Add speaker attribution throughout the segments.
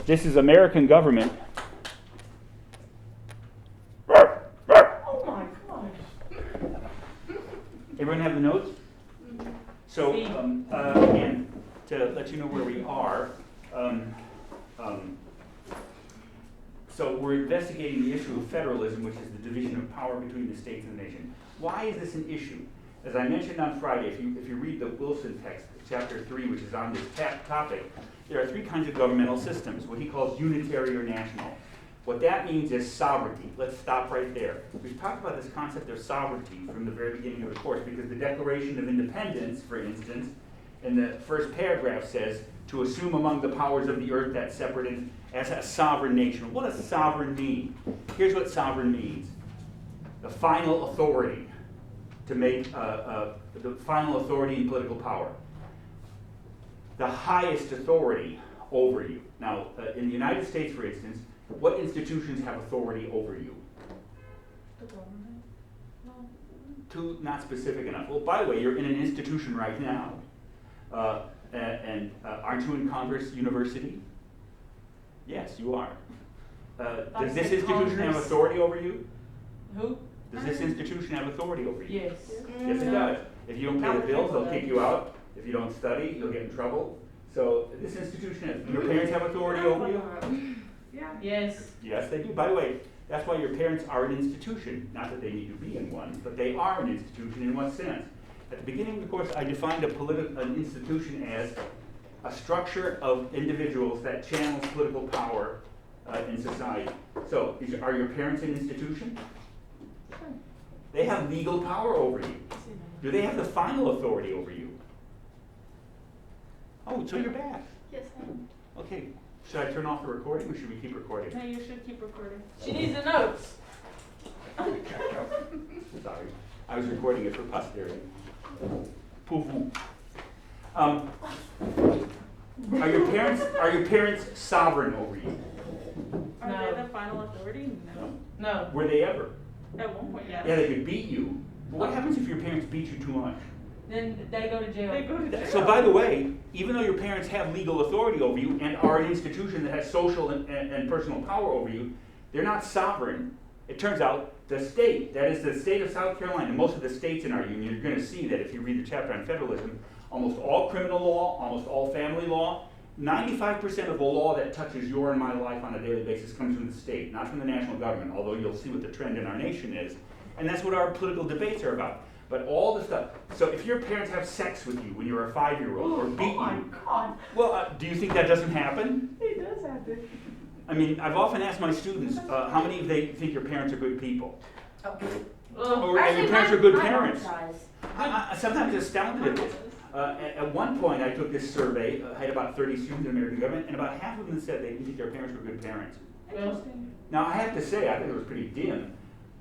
Speaker 1: this is American government.
Speaker 2: Oh my gosh.
Speaker 1: Everyone have the notes? So, again, to let you know where we are, so we're investigating the issue of federalism, which is the division of power between the states and the nation. Why is this an issue? As I mentioned on Friday, if you read the Wilson text, chapter 3, which is on this topic, there are three kinds of governmental systems, what he calls unitary or national. What that means is sovereignty. Let's stop right there. We've talked about this concept of sovereignty from the very beginning of the course, because the Declaration of Independence, for instance, in the first paragraph says, to assume among the powers of the earth that separate as a sovereign nation. What does sovereign mean? Here's what sovereign means. The final authority to make, the final authority in political power. The highest authority over you. Now, in the United States, for instance, what institutions have authority over you?
Speaker 2: The government? No.
Speaker 1: Not specific enough. Well, by the way, you're in an institution right now. Aren't you in Congress University? Yes, you are. Does this institution have authority over you?
Speaker 2: Who?
Speaker 1: Does this institution have authority over you?
Speaker 2: Yes.
Speaker 1: Yes, it does. If you don't pay the bills, they'll kick you out. If you don't study, you'll get in trouble. So this institution, your parents have authority over you?
Speaker 2: Yeah. Yes.
Speaker 1: Yes, they do. By the way, that's why your parents are an institution. Not that they need to be in one, but they are an institution in what sense? At the beginning of the course, I defined an institution as a structure of individuals that channels political power in society. So, are your parents an institution? They have legal power over you. Do they have the final authority over you? Oh, so you're back.
Speaker 3: Yes, I am.
Speaker 1: Okay. Should I turn off the recording or should we keep recording?
Speaker 2: No, you should keep recording. She needs the notes.
Speaker 1: Sorry. I was recording it for posterity. Poo-poo. Are your parents sovereign over you?
Speaker 4: Are
Speaker 2: No.
Speaker 4: they the final authority? No.
Speaker 2: No.
Speaker 1: Were they ever?
Speaker 4: At one point, yes.
Speaker 1: Yeah, they could beat you. But what happens if your parents beat you too much?
Speaker 2: Then they go to jail.
Speaker 4: They go to jail.
Speaker 1: So by the way, even though your parents have legal authority over you and are an institution that has social and personal power over you, they're not sovereign. It turns out the state, that is the state of South Carolina, most of the states in our union, you're going to see that if you read the chapter on federalism, almost all criminal law, almost all family law, 95% of the law that touches your and my life on a daily basis comes from the state, not from the national government, although you'll see what the trend in our nation is. And that's what our political debates are about. But all the stuff, so if your parents have sex with you when you're a 5-year-old or beat
Speaker 2: Oh my
Speaker 1: you,
Speaker 2: God.
Speaker 1: well, do you think that doesn't happen?
Speaker 2: It does happen.
Speaker 1: I mean, I've often asked my students, how many of they think your parents are good people? Or and your parents are good parents? I'm sometimes astounded at this. At one point, I took this survey, I had about 30 students in American government, and about half of them said they didn't think their parents were good parents.
Speaker 2: Interesting.
Speaker 1: Now, I have to say, I think it was pretty dim.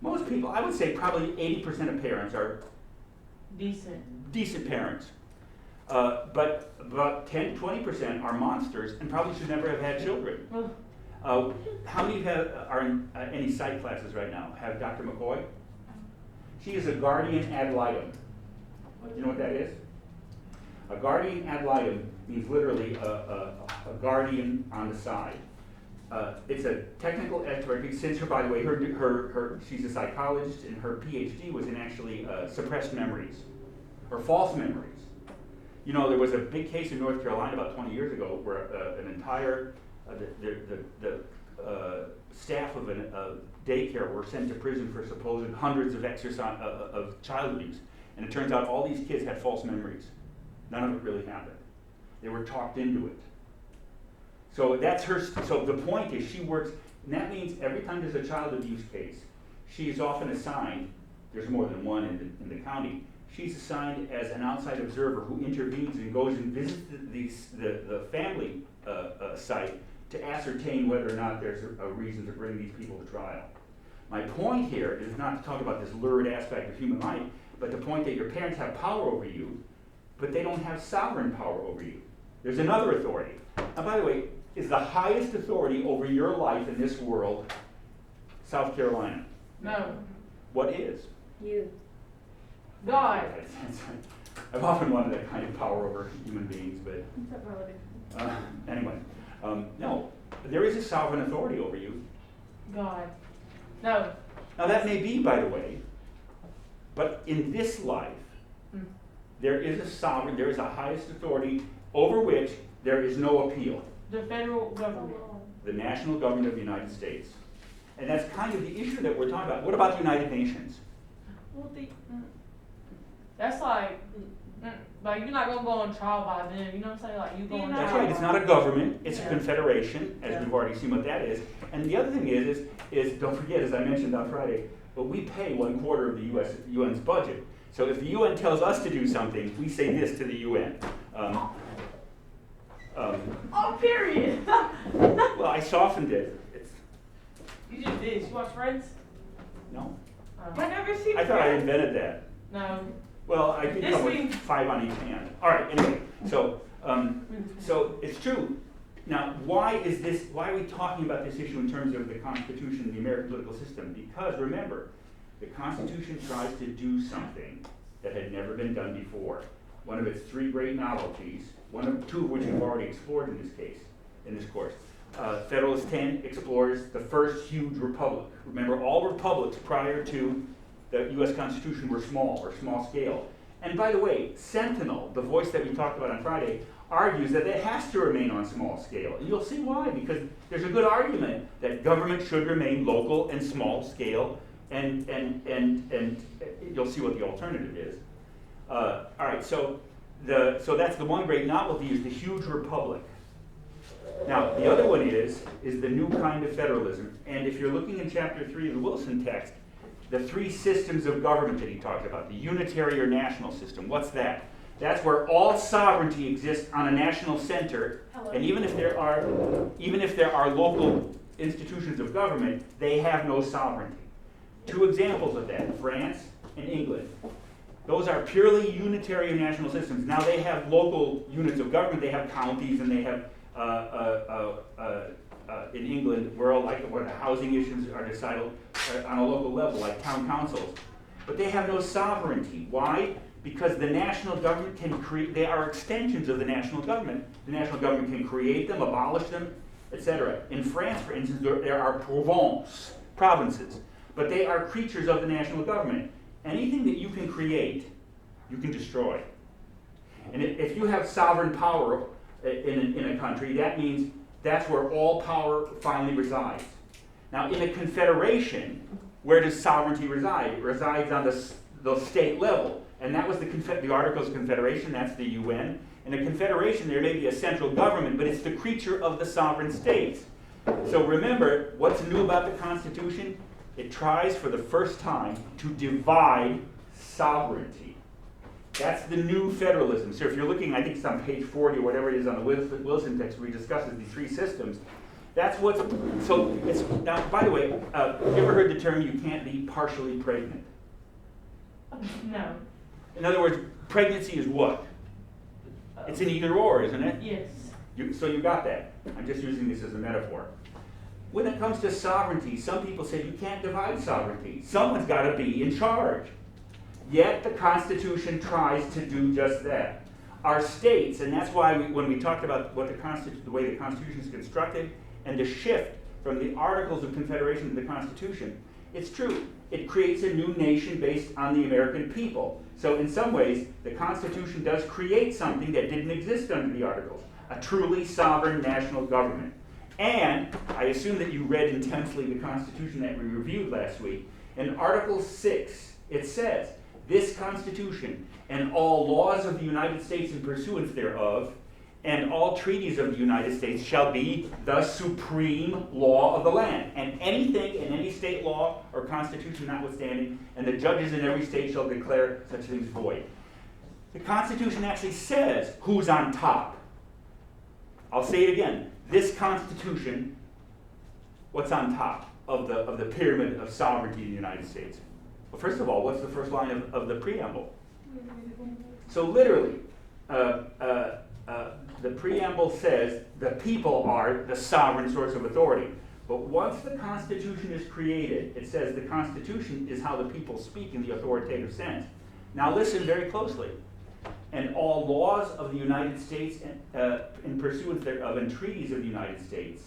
Speaker 1: Most people, I would say probably 80% of parents are decent parents. But about 10 to 20% are monsters and probably should never have had children. How many of you are in any psych classes right now? Have Dr. McCoy? She is a guardian ad litem. You know what that is? A guardian ad litem means literally a guardian on the side. It's a technical expert. Since her, by the way, she's a psychologist, and her PhD was in actually suppressed memories or false memories. You know, there was a big case in North Carolina about 20 years ago where an entire the staff of a daycare were sent to prison for supposed hundreds of child abuse, and it turns out all these kids had false memories. None of it really happened. They were talked into it. So that's her. So the point is, she works, and that means every time there's a child abuse case, she is often assigned. There's more than one in the county. She's assigned as an outside observer who intervenes and goes and visits the family site to ascertain whether or not there's a reason to bring these people to trial. My point here is not to talk about this lurid aspect of human life, but the point that your parents have power over you, but they don't have sovereign power over you. There's another authority. Now, by the way, is the highest authority over your life in this world South Carolina?
Speaker 2: No.
Speaker 1: What is?
Speaker 3: You.
Speaker 2: God.
Speaker 1: I've often wanted that kind of power over human beings, but anyway. No, there is a sovereign authority over you.
Speaker 2: God. No.
Speaker 1: Now that may be, by the way, but in this life,
Speaker 2: Mm.
Speaker 1: there is a sovereign, there is a highest authority over which there is no appeal.
Speaker 2: The federal government.
Speaker 1: The national government of the United States. And that's kind of the issue that we're talking about. What about the United Nations?
Speaker 4: Well,
Speaker 2: That's like you're not gonna go on trial by them. You know what I'm saying? Like you go on
Speaker 1: That's
Speaker 2: trial.
Speaker 1: right, it's not a government, it's a
Speaker 2: Yeah.
Speaker 1: confederation, as
Speaker 2: Yeah.
Speaker 1: we've already seen what that is. And the other thing is, don't forget, as I mentioned on Friday, but we pay 1/4 of the UN's budget. So if the UN tells us to do something, we say this to the UN.
Speaker 2: Oh, period.
Speaker 1: Well, I softened it.
Speaker 2: You just did. You watch Friends?
Speaker 1: No,
Speaker 4: I never seen.
Speaker 1: I thought I invented that.
Speaker 2: No.
Speaker 1: Well, I did
Speaker 2: This
Speaker 1: come with
Speaker 2: means-
Speaker 1: 5 on each hand. All right, anyway, so it's true. Now, why are we talking about this issue in terms of the Constitution and the American political system? Because remember, the Constitution tries to do something that had never been done before. One of its 3 great novelties, two of which we've already explored in this course. Federalist 10 explores the first huge republic. Remember, all republics prior to the U.S. Constitution were small scale. And by the way, Sentinel, the voice that we talked about on Friday, argues that it has to remain on small scale. And you'll see why, because there's a good argument that government should remain local and small scale, and you'll see what the alternative is. All right, so that's the one great novelty, is the huge republic. Now, the other one is the new kind of federalism. And if you're looking in chapter 3 of the Wilson text, the 3 systems of government that he talks about, the unitary or national system, what's that? That's where all sovereignty exists on a national center, and even if there are local institutions of government, they have no sovereignty. 2 examples of that, France and England. Those are purely unitary and national systems. Now they have local units of government, they have counties, and they have in England, where the housing issues are decided on a local level, like town councils. But they have no sovereignty. Why? Because the national government can create, they are extensions of the national government. The national government can create them, abolish them, etc. In France, for instance, there are provinces, but they are creatures of the national government. Anything that you can create, you can destroy. And if you have sovereign power in a country, that means that's where all power finally resides. Now, in a confederation, where does sovereignty reside? It resides on the state level. And that was the Articles of Confederation, that's the UN. In a confederation, there may be a central government, but it's the creature of the sovereign states. So remember, what's new about the Constitution? It tries for the first time to divide sovereignty. That's the new federalism. So if you're looking, I think it's on page 40 or whatever it is on the Wilson text, where he discusses these 3 systems. That's what's, so it's, now, by the way, have you ever heard the term, you can't be partially pregnant?
Speaker 2: No.
Speaker 1: In other words, pregnancy is what? It's an either or, isn't it?
Speaker 2: Yes.
Speaker 1: So you got that. I'm just using this as a metaphor. When it comes to sovereignty, some people say you can't divide sovereignty. Someone's got to be in charge. Yet the Constitution tries to do just that. Our states, and that's why when we talked about what the way the Constitution is constructed, and the shift from the Articles of Confederation to the Constitution, it's true. It creates a new nation based on the American people. So in some ways, the Constitution does create something that didn't exist under the Articles, a truly sovereign national government. And I assume that you read intensely the Constitution that we reviewed last week. In Article 6, it says, this Constitution and all laws of the United States in pursuance thereof, and all treaties of the United States shall be the supreme law of the land. And anything in any state law or constitution notwithstanding, and the judges in every state shall declare such things void. The Constitution actually says who's on top. I'll say it again. This Constitution, what's on top of the pyramid of sovereignty in the United States? Well, first of all, what's the first line of the preamble? So literally, the preamble says the people are the sovereign source of authority. But once the Constitution is created, it says the Constitution is how the people speak in the authoritative sense. Now listen very closely. And all laws of the United States in pursuance thereof, and treaties of the United States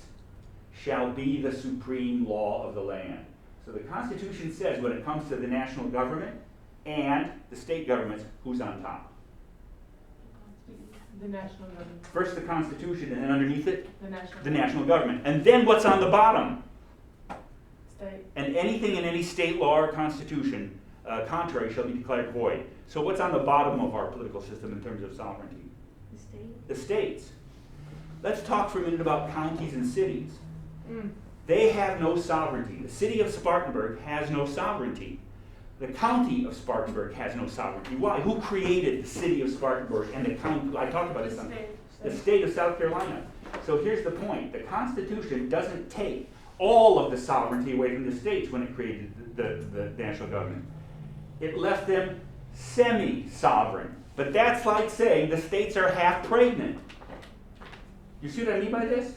Speaker 1: shall be the supreme law of the land. So the Constitution says when it comes to the national government and the state governments, who's on top?
Speaker 2: The national government.
Speaker 1: First the Constitution, and then underneath it,
Speaker 2: The
Speaker 1: the national government. And then what's on the bottom?
Speaker 2: state.
Speaker 1: And anything in any state law or constitution contrary shall be declared void. So what's on the bottom of our political system in terms of sovereignty?
Speaker 4: The state?
Speaker 1: The states. Let's talk for a minute about counties and cities.
Speaker 2: Mm.
Speaker 1: They have no sovereignty. The city of Spartanburg has no sovereignty. The county of Spartanburg has no sovereignty. Why? Who created the city of Spartanburg and the county? I talked about this on the state of South Carolina. So here's the point. The Constitution doesn't take all of the sovereignty away from the states when it created the national government. It left them semi-sovereign. But that's like saying the states are half pregnant. You see what I mean by this?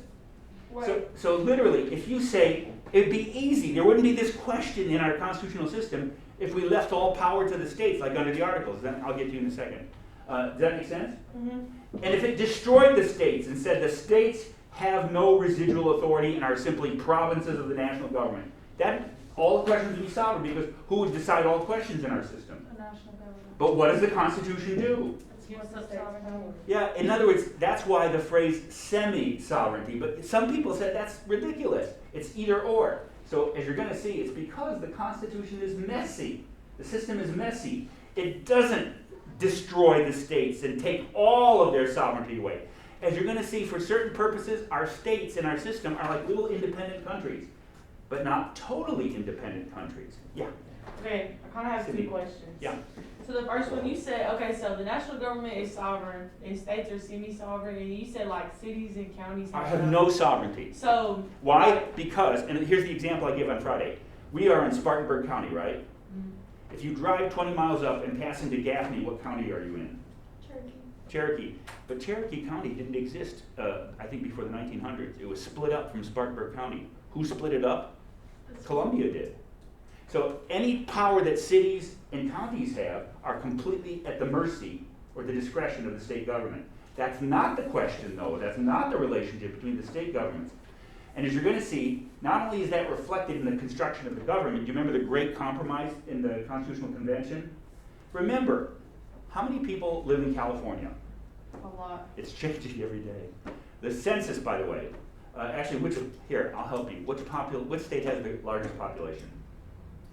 Speaker 1: So literally, if you say, it'd be easy, there wouldn't be this question in our constitutional system if we left all power to the states, like under the Articles. Then I'll get to you in a second. Does that make sense?
Speaker 2: Mm-hmm.
Speaker 1: And if it destroyed the states and said the states have no residual authority and are simply provinces of the national government, that all the questions would be solved because who would decide all questions in our system?
Speaker 2: The national government.
Speaker 1: But what does the Constitution do?
Speaker 2: Gives us sovereign.
Speaker 1: Yeah, in other words, that's why the phrase semi-sovereignty, but some people said that's ridiculous. It's either or. So as you're going to see, it's because the Constitution is messy. The system is messy. It doesn't destroy the states and take all of their sovereignty away. As you're going to see, for certain purposes, our states in our system are like little independent countries, but not totally independent countries. Yeah.
Speaker 2: Okay, I kind of have two questions.
Speaker 1: Yeah.
Speaker 2: So the first one, you said, okay, so the national government is sovereign, and states are semi-sovereign, and you said like cities and counties
Speaker 1: I have no sovereignty.
Speaker 2: So
Speaker 1: Why? Because, and here's the example I gave on Friday. We are in Spartanburg County, right?
Speaker 2: Mhm.
Speaker 1: If you drive 20 miles up and pass into Gaffney, what county are you in? Cherokee. But Cherokee County didn't exist, I think, before the 1900s. It was split up from Spartanburg County. Who split it up? Columbia did. So any power that cities and counties have are completely at the mercy or the discretion of the state government. That's not the question, though. That's not the relationship between the state governments. And as you're going to see, not only is that reflected in the construction of the government, do you remember the Great Compromise in the Constitutional Convention? Remember, how many people live in California?
Speaker 2: a lot.
Speaker 1: It's changing every day. The census, by the way, actually, here, I'll help you. Which state has the largest population?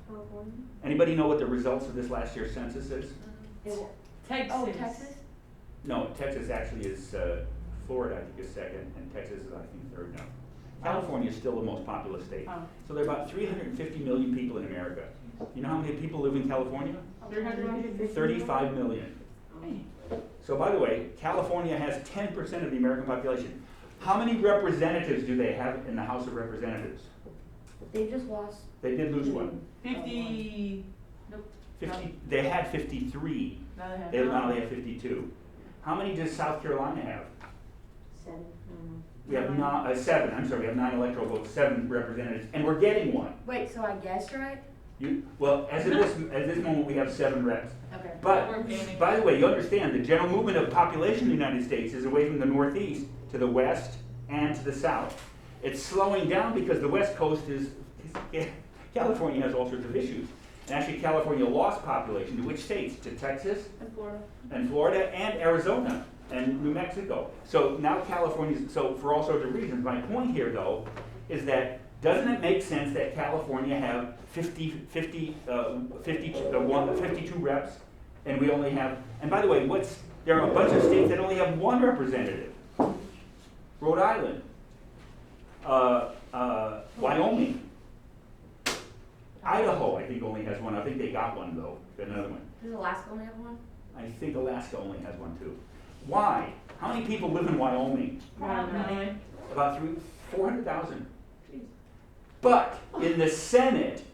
Speaker 4: California?
Speaker 1: Anybody know what the results of this last year's census is?
Speaker 2: Texas.
Speaker 4: Oh, Texas?
Speaker 1: No, Texas actually is, Florida, I think, is second, and Texas is, I think, third now. California is still the most populous state.
Speaker 2: Oh.
Speaker 1: So there are about 350 million people in America. You know how many people live in California?
Speaker 2: 350.
Speaker 1: 35 million. So by the way, California has 10% of the American population. How many representatives do they have in the House of Representatives?
Speaker 4: They just lost.
Speaker 1: They did lose one.
Speaker 2: 50. Nope.
Speaker 1: 50, they had 53.
Speaker 2: Now they have.
Speaker 1: Now they have 52. How many does South Carolina have?
Speaker 4: 7.
Speaker 1: We have 7, I'm sorry, we have 9 electoral votes, 7 representatives, and we're getting one.
Speaker 4: Wait, so I guessed right?
Speaker 1: Well, as of this moment, we have 7 reps.
Speaker 4: Okay.
Speaker 1: But,
Speaker 2: We're gaining.
Speaker 1: by the way, you understand, the general movement of population in the United States is away from the Northeast to the West and to the South. It's slowing down because the West Coast California has all sorts of issues. And actually, California lost population to which states? To Texas
Speaker 2: And Florida.
Speaker 1: and Florida and Arizona and New Mexico. So now California's, so for all sorts of reasons. My point here, though, is that doesn't it make sense that California have 52 reps, and we only have, and by the way, there are a bunch of states that only have 1 representative. Rhode Island, Wyoming, Idaho, I think only has 1. I think they got 1 though, another one.
Speaker 4: Does Alaska only have 1?
Speaker 1: I think Alaska only has 1 too. Why? How many people live in Wyoming?
Speaker 2: 1 million.
Speaker 1: About 400,000. But in the Senate,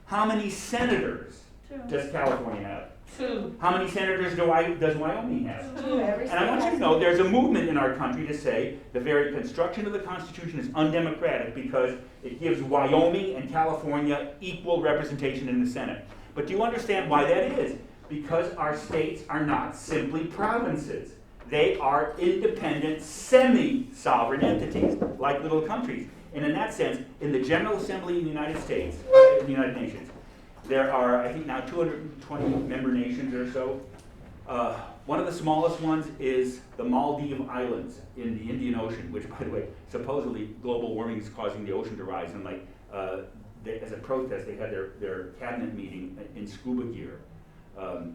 Speaker 1: how many senators does California have?
Speaker 2: 2.
Speaker 1: How many senators does Wyoming have?
Speaker 4: Every
Speaker 1: And I want you to know there's a movement in our country to say the very construction of the Constitution is undemocratic because it gives Wyoming and California equal representation in the Senate. But do you understand why that is? Because our states are not simply provinces. They are independent, semi-sovereign entities, like little countries. And in that sense, in the General Assembly in the United States, in the United Nations, there are, I think now, 220 member nations or so. One of the smallest ones is the Maldive Islands in the Indian Ocean, which, by the way, supposedly global warming is causing the ocean to rise. And as a protest, they had their cabinet meeting in scuba gear,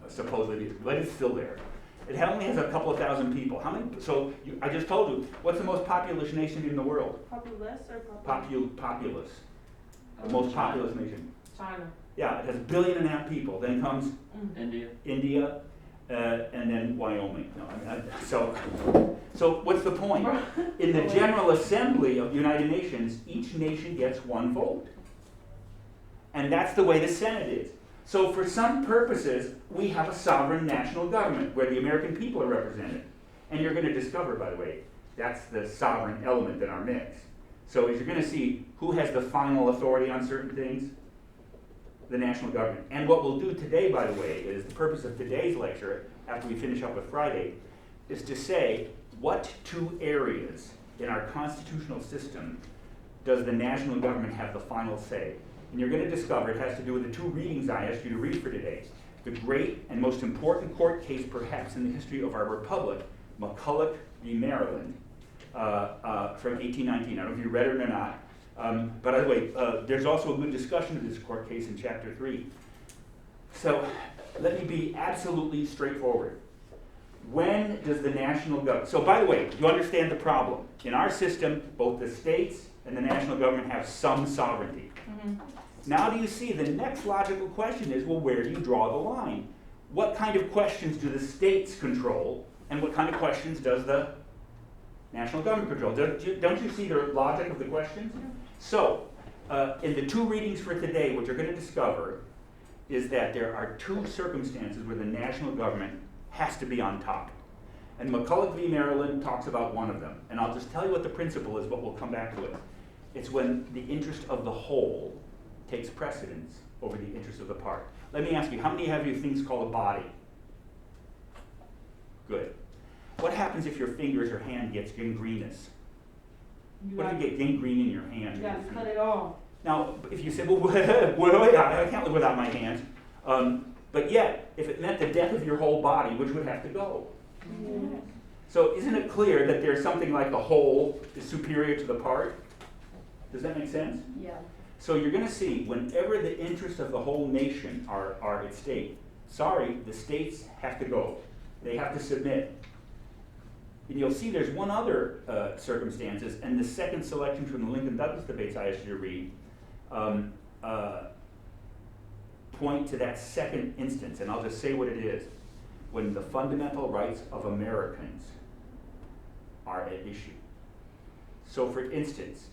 Speaker 1: supposedly, but it's still there. It only has a couple of thousand people. How many? So I just told you, what's the most populous nation in the world?
Speaker 2: Populous or populous?
Speaker 1: Populous. The most populous nation.
Speaker 2: China.
Speaker 1: Yeah, it has 1.5 billion people. Then comes India, and then Wyoming. No, I mean, so what's the point? In the General Assembly of the United Nations, each nation gets one vote. And that's the way the Senate is. So for some purposes, we have a sovereign national government where the American people are represented. And you're going to discover, by the way, that's the sovereign element in our mix. So as you're going to see, who has the final authority on certain things? The national government. And what we'll do today, by the way, is the purpose of today's lecture, after we finish up with Friday, is to say what two areas in our constitutional system does the national government have the final say. And you're going to discover it has to do with the two readings I asked you to read for today. The great and most important court case perhaps in the history of our republic, McCulloch v. Maryland, from 1819. I don't know if you read it or not. But by the way, there's also a good discussion of this court case in Chapter 3. So let me be absolutely straightforward. When does the national government... So by the way, you understand the problem. In our system, both the states and the national government have some sovereignty. Mm-hmm. Now do you see the next logical question is, well, where do you draw the line? What kind of questions do the states control, and what kind of questions does the national government control? Don't you see the logic of the questions? So, in the two readings for today, what you're going to discover is that there are two circumstances where the national government has to be on top. And McCulloch v. Maryland talks about one of them. And I'll just tell you what the principle is, but we'll come back to it. It's when the interest of the whole takes precedence over the interest of the part. Let me ask you, how many of you things called a body? Good. What happens if your fingers or hand gets gangrenous? What if you get gangrene in your hand?
Speaker 2: You gotta cut it off.
Speaker 1: Now, if you say, well, I can't live without my hands. But yet, if it meant the death of your whole body, which would have to go? Mm-hmm. So isn't it clear that there's something like the whole is superior to the part? Does that make sense?
Speaker 4: Yeah.
Speaker 1: So you're going to see, whenever the interests of the whole nation are at stake, sorry, the states have to go. They have to submit. And you'll see there's one other circumstances, and the second selection from the Lincoln-Douglas debates I asked you to read point to that second instance, and I'll just say what it is. When the fundamental rights of Americans are at issue. So for instance,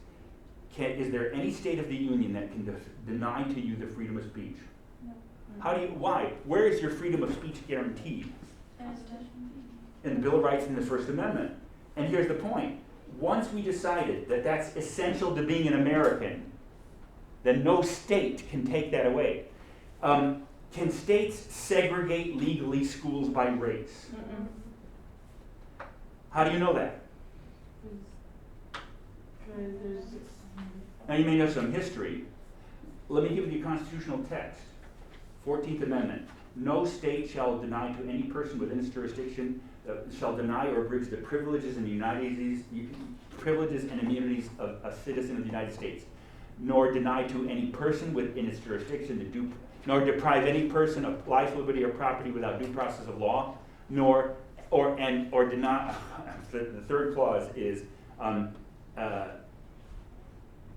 Speaker 1: is there any state of the Union that can deny to you the freedom of speech?
Speaker 2: No.
Speaker 1: Why? Where is your freedom of speech guaranteed? In the Bill of Rights and the First Amendment. And here's the point. Once we decided that that's essential to being an American, then no state can take that away. Can states segregate legally schools by race?
Speaker 2: Mm-mm.
Speaker 1: How do you know that? Now you may know some history. Let me give you the constitutional text. 14th Amendment. No state shall deny to any person within its jurisdiction, shall deny or abridge the privileges and privileges and immunities of a citizen of the United States, nor deny to any person within its jurisdiction nor deprive any person of life, liberty, or property without due process of law, or deny. The third clause is and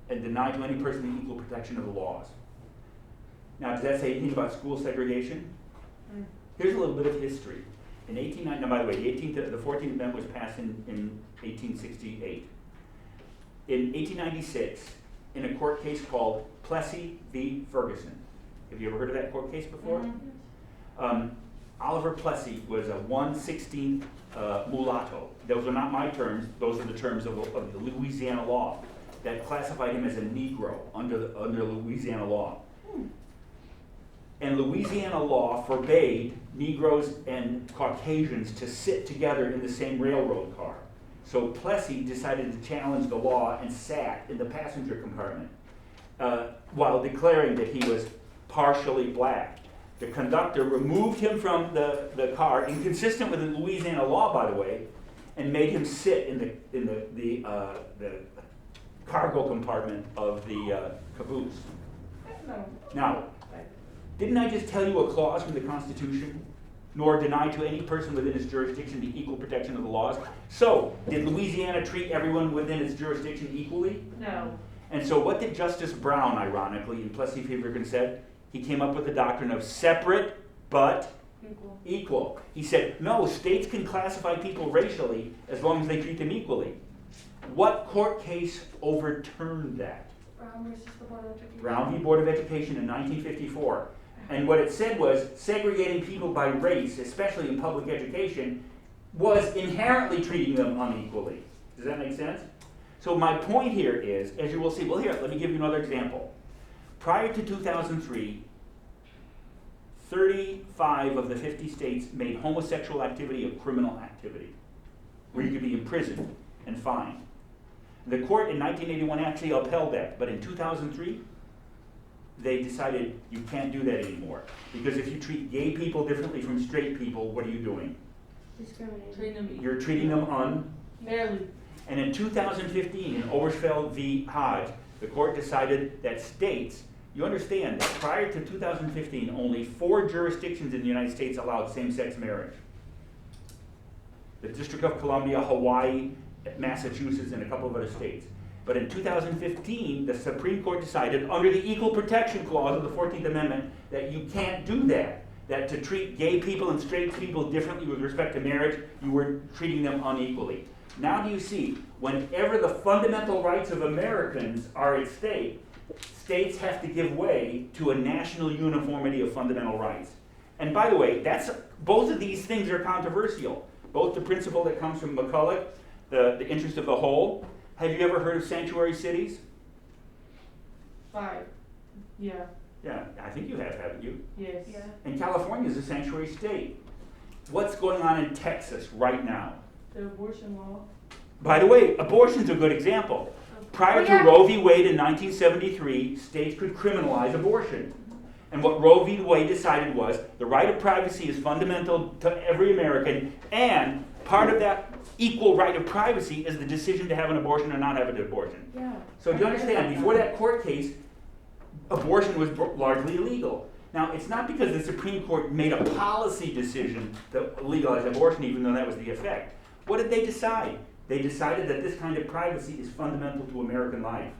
Speaker 1: deny to any person the equal protection of the laws. Now, does that say anything about school segregation? Mm. Here's a little bit of history. In 1890, now by the way, the 14th Amendment was passed in 1868. In 1896, in a court case called Plessy v. Ferguson. Have you ever heard of that court case before? Mm-hmm. Oliver Plessy was a 1/16 mulatto. Those are not my terms. Those are the terms of the Louisiana law that classified him as a Negro under Louisiana law. And Louisiana law forbade Negroes and Caucasians to sit together in the same railroad car. So Plessy decided to challenge the law and sat in the passenger compartment while declaring that he was partially black. The conductor removed him from the car, inconsistent with the Louisiana law, by the way, and made him sit in the cargo compartment of the caboose. Now, didn't I just tell you a clause from the Constitution? Nor deny to any person within its jurisdiction the equal protection of the laws. So, did Louisiana treat everyone within its jurisdiction equally?
Speaker 2: No.
Speaker 1: And so what did Justice Brown, ironically, in Plessy V Ferguson said? He came up with the doctrine of separate but equal. He said, no, states can classify people racially as long as they treat them equally. What court case overturned that?
Speaker 4: Brown versus the Board of Education.
Speaker 1: Brown v. Board of Education in 1954. And what it said was segregating people by race, especially in public education, was inherently treating them unequally. Does that make sense? So my point here is, as you will see, well here, let me give you another example. Prior to 2003, 35 of the 50 states made homosexual activity a criminal activity, where you could be imprisoned and fined. The court in 1981 actually upheld that, but in 2003, they decided you can't do that anymore. Because if you treat gay people differently from straight people, what are you doing?
Speaker 4: Discriminating.
Speaker 1: You're treating them
Speaker 2: Barely.
Speaker 1: And in 2015, in Obergefell v. Hodge, the court decided that states, you understand that prior to 2015, only 4 jurisdictions in the United States allowed same-sex marriage. The District of Columbia, Hawaii, Massachusetts, and a couple of other states. But in 2015, the Supreme Court decided, under the Equal Protection Clause of the 14th Amendment, that you can't do that. That to treat gay people and straight people differently with respect to marriage, you were treating them unequally. Now do you see, whenever the fundamental rights of Americans are at stake, states have to give way to a national uniformity of fundamental rights. And by the way, both of these things are controversial. Both the principle that comes from McCulloch, the interest of the whole. Have you ever heard of sanctuary cities?
Speaker 2: Yeah.
Speaker 1: Yeah, I think you have, haven't you?
Speaker 2: Yes.
Speaker 4: Yeah.
Speaker 1: And California is a sanctuary state. What's going on in Texas right now?
Speaker 2: The abortion law.
Speaker 1: By the way, abortion's a good example. Prior to Roe v. Wade in 1973, states could criminalize abortion. And what Roe v. Wade decided was the right of privacy is fundamental to every American, and part of that equal right of privacy is the decision to have an abortion or not have an abortion.
Speaker 4: Yeah.
Speaker 1: So do you understand, before that court case, abortion was largely illegal. Now, it's not because the Supreme Court made a policy decision to legalize abortion, even though that was the effect. What did they decide? They decided that this kind of privacy is fundamental to American life.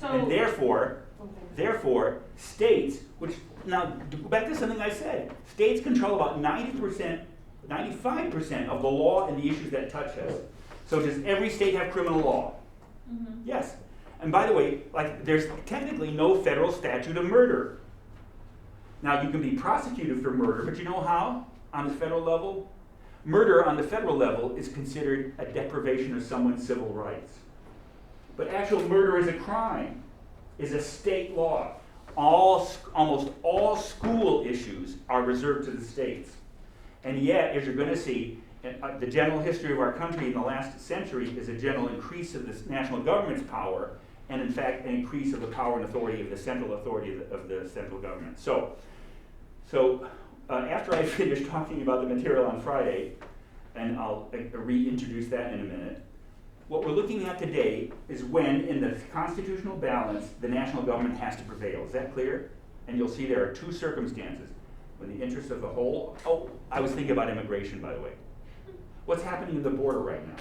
Speaker 2: So,
Speaker 1: And therefore, states, which, now, to go back to something I said, states control about 90%, 95% of the law and the issues that touch us. So does every state have criminal law?
Speaker 2: Mhm.
Speaker 1: Yes. And by the way, like, there's technically no federal statute of murder. Now, you can be prosecuted for murder, but you know how on the federal level? Murder on the federal level is considered a deprivation of someone's civil rights. But actual murder is a crime, is a state law. Almost all school issues are reserved to the states. And yet, as you're going to see, the general history of our country in the last century is a general increase of the national government's power, and in fact, an increase of the power and authority of the central authority of the central government. So after I finish talking about the material on Friday, and I'll reintroduce that in a minute, what we're looking at today is when, in the constitutional balance, the national government has to prevail. Is that clear? And you'll see there are 2 circumstances. When the interests of the whole, I was thinking about immigration, by the way. What's happening at the border right now?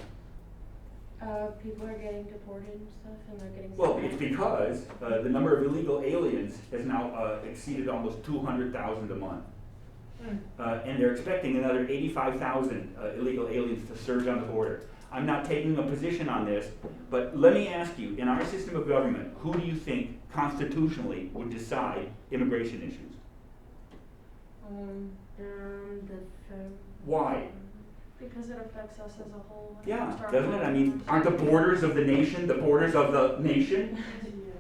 Speaker 4: People are getting deported and stuff, and they're getting.
Speaker 1: Well, it's because the number of illegal aliens has now exceeded almost 200,000 a month. And they're expecting another 85,000 illegal aliens to surge on the border. I'm not taking a position on this, but let me ask you, in our system of government, who do you think constitutionally would decide immigration issues? Why?
Speaker 4: Because it affects us as a whole.
Speaker 1: Yeah, doesn't it? I mean, aren't the borders of the nation the borders of the nation?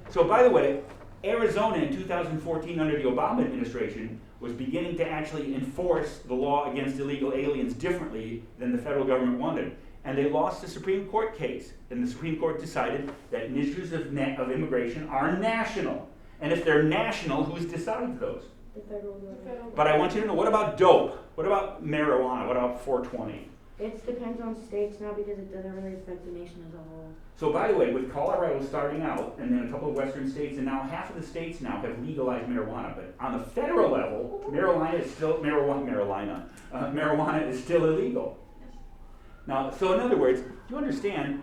Speaker 1: So by the way, Arizona in 2014 under the Obama administration was beginning to actually enforce the law against illegal aliens differently than the federal government wanted. And they lost the Supreme Court case. And the Supreme Court decided that issues of immigration are national. And if they're national, who decides those?
Speaker 4: The federal government.
Speaker 1: But I want you to know, what about dope? What about marijuana? What about 420?
Speaker 4: It depends on states now because it doesn't really affect the nation as a whole.
Speaker 1: So by the way, with Colorado starting out, and then a couple of western states, and now half of the states now have legalized marijuana. But on the federal level, marijuana is still illegal. Now, so in other words, you understand,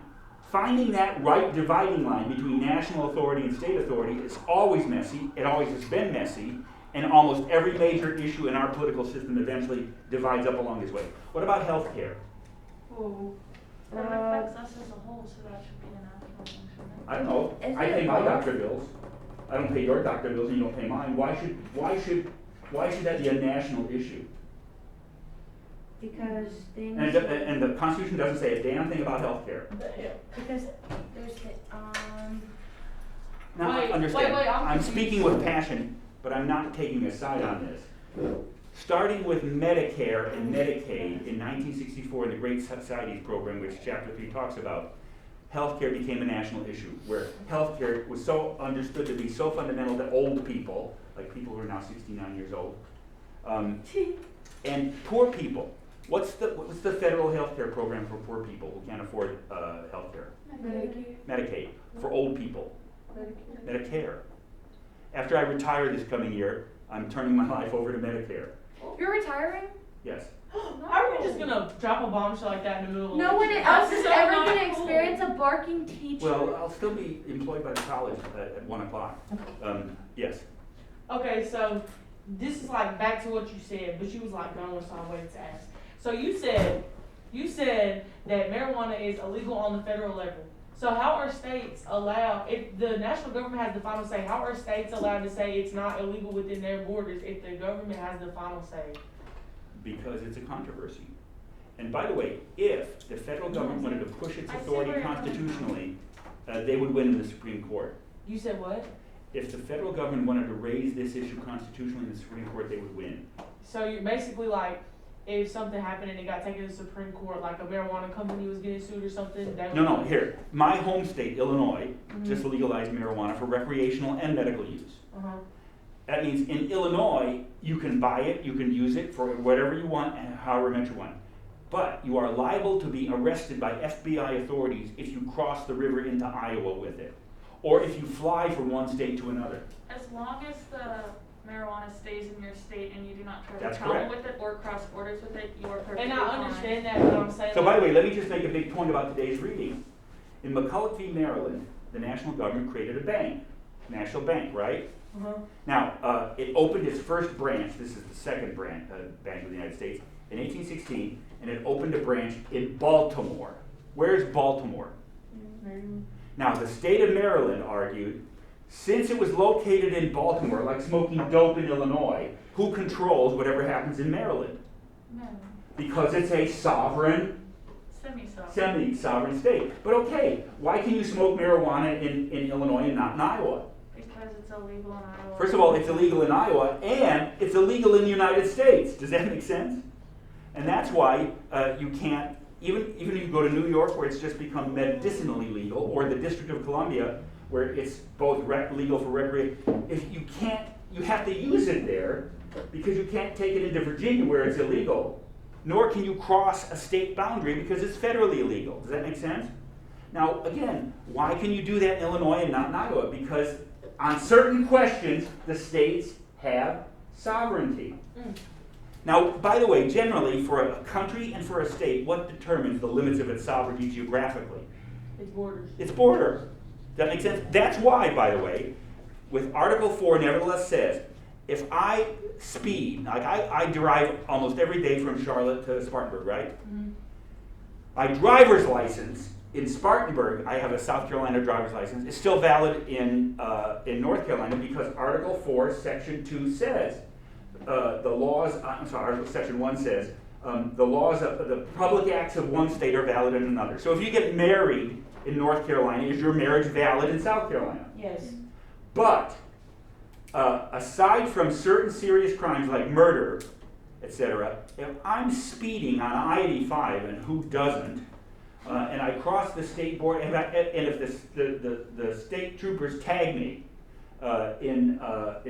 Speaker 1: finding that right dividing line between national authority and state authority is always messy. It always has been messy. And almost every major issue in our political system eventually divides up along this way. What about health care?
Speaker 2: Oh.
Speaker 3: It affects us as a whole, so that should be an national thing, shouldn't it?
Speaker 1: I don't know.
Speaker 4: Isn't
Speaker 1: I
Speaker 4: it
Speaker 1: pay my
Speaker 4: both?
Speaker 1: doctor bills. I don't pay your doctor bills and you don't pay mine. Why should that be a national issue?
Speaker 4: Because things.
Speaker 1: And the Constitution doesn't say a damn thing about health care.
Speaker 4: Because there's
Speaker 1: Now,
Speaker 2: Wait,
Speaker 1: understand,
Speaker 2: wait, I'm
Speaker 1: I'm
Speaker 2: confused.
Speaker 1: speaking with passion, but I'm not taking a side on this. Starting with Medicare and Medicaid in 1964 in the Great Societies program, which Chapter 3 talks about, healthcare became a national issue, where healthcare was so understood to be so fundamental to old people, like people who are now 69 years old, and poor people. What's the federal healthcare program for poor people who can't afford healthcare? Medicaid. For old people. Medicare. After I retire this coming year, I'm turning my life over to Medicare.
Speaker 5: You're retiring?
Speaker 1: Yes.
Speaker 2: How are we just gonna drop a bombshell like that in the middle of
Speaker 5: No one else is
Speaker 2: so
Speaker 5: ever
Speaker 2: not
Speaker 5: gonna
Speaker 2: cool.
Speaker 5: experience a barking teacher.
Speaker 1: Well, I'll still be employed by the college at 1 o'clock. Yes.
Speaker 2: Okay, so this is like back to what you said, but you was like going so I waited to ask. So you said that marijuana is illegal on the federal level. So how are states allowed, if the national government has the final say, how are states allowed to say it's not illegal within their borders if the government has the final say?
Speaker 1: Because it's a controversy. And by the way, if the federal government wanted to push its
Speaker 3: I see
Speaker 1: authority
Speaker 3: where you're coming from.
Speaker 1: constitutionally, they would win in the Supreme Court.
Speaker 2: You said what?
Speaker 1: If the federal government wanted to raise this issue constitutionally in the Supreme Court, they would win.
Speaker 2: So you're basically like, if something happened and it got taken to the Supreme Court, like a marijuana company was getting sued or something, that would.
Speaker 1: No, here. My home state, Illinois,
Speaker 2: Mhm.
Speaker 1: just legalized marijuana for recreational and medical use.
Speaker 2: Uh-huh.
Speaker 1: That means in Illinois, you can buy it, you can use it for whatever you want and however much you want. But you are liable to be arrested by FBI authorities if you cross the river into Iowa with it, or if you fly from one state to another.
Speaker 3: As long as the marijuana stays in your state and you do not try
Speaker 1: That's
Speaker 3: to travel
Speaker 1: correct.
Speaker 3: with it or cross borders with it, you are perfectly
Speaker 2: And
Speaker 3: fine.
Speaker 2: I understand that, but I'm saying.
Speaker 1: So by the way, let me just make a big point about today's reading. In McCulloch v. Maryland, the national government created a bank, national bank, right?
Speaker 2: Uh-huh.
Speaker 1: Now, it opened its first branch, this is the second branch, Bank of the United States, in 1816, and it opened a branch in Baltimore. Where's Baltimore? Now, the state of Maryland argued, since it was located in Baltimore, like smoking dope in Illinois, who controls whatever happens in Maryland?
Speaker 3: No,
Speaker 1: Because it's a sovereign,
Speaker 3: semi-soft.
Speaker 1: semi-sovereign state. But okay, why can you smoke marijuana in Illinois and not in Iowa?
Speaker 3: Because it's illegal in Iowa.
Speaker 1: First of all, it's illegal in Iowa, and it's illegal in the United States. Does that make sense? And that's why you can't, even if you go to New York, where it's just become medicinally legal, or the District of Columbia, where it's both legal for recreation, if you can't, you have to use it there, because you can't take it into Virginia where it's illegal, nor can you cross a state boundary because it's federally illegal. Does that make sense? Now, again, why can you do that in Illinois and not in Iowa? Because on certain questions, the states have sovereignty. Now, by the way, generally, for a country and for a state, what determines the limits of its sovereignty geographically?
Speaker 2: It's borders.
Speaker 1: It's border. Does that make sense? That's why, by the way, with Article 4 nevertheless says, if I speed, like I drive almost every day from Charlotte to Spartanburg, right?
Speaker 2: Mm-hmm.
Speaker 1: My driver's license in Spartanburg, I have a South Carolina driver's license, is still valid in North Carolina because Article 4, Section 2 says, Article Section 1 says, the laws of the public acts of one state are valid in another. So if you get married in North Carolina, is your marriage valid in South Carolina?
Speaker 2: Yes.
Speaker 1: But aside from certain serious crimes like murder, etc., if I'm speeding on I-85, and who doesn't, and I cross the state border, and if the state troopers tag me in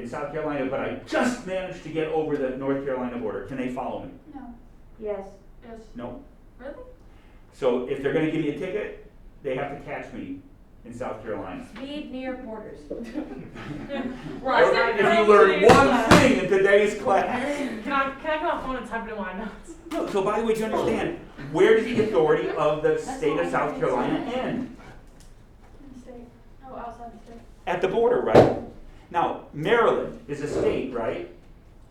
Speaker 1: South Carolina, but I just managed to get over the North Carolina border, can they follow me?
Speaker 3: No.
Speaker 4: Yes.
Speaker 3: Yes.
Speaker 1: No.
Speaker 3: Really?
Speaker 1: So if they're going to give me a ticket, they have to catch me in South Carolina.
Speaker 4: Speed near borders.
Speaker 2: Right.
Speaker 1: If you learn one thing in today's class.
Speaker 2: Can I get my phone and type it in my notes?
Speaker 1: No, so by the way, do you understand, where does the authority of the state of South Carolina end?
Speaker 3: In the state. Oh, outside the state.
Speaker 1: At the border, right? Now, Maryland is a state, right?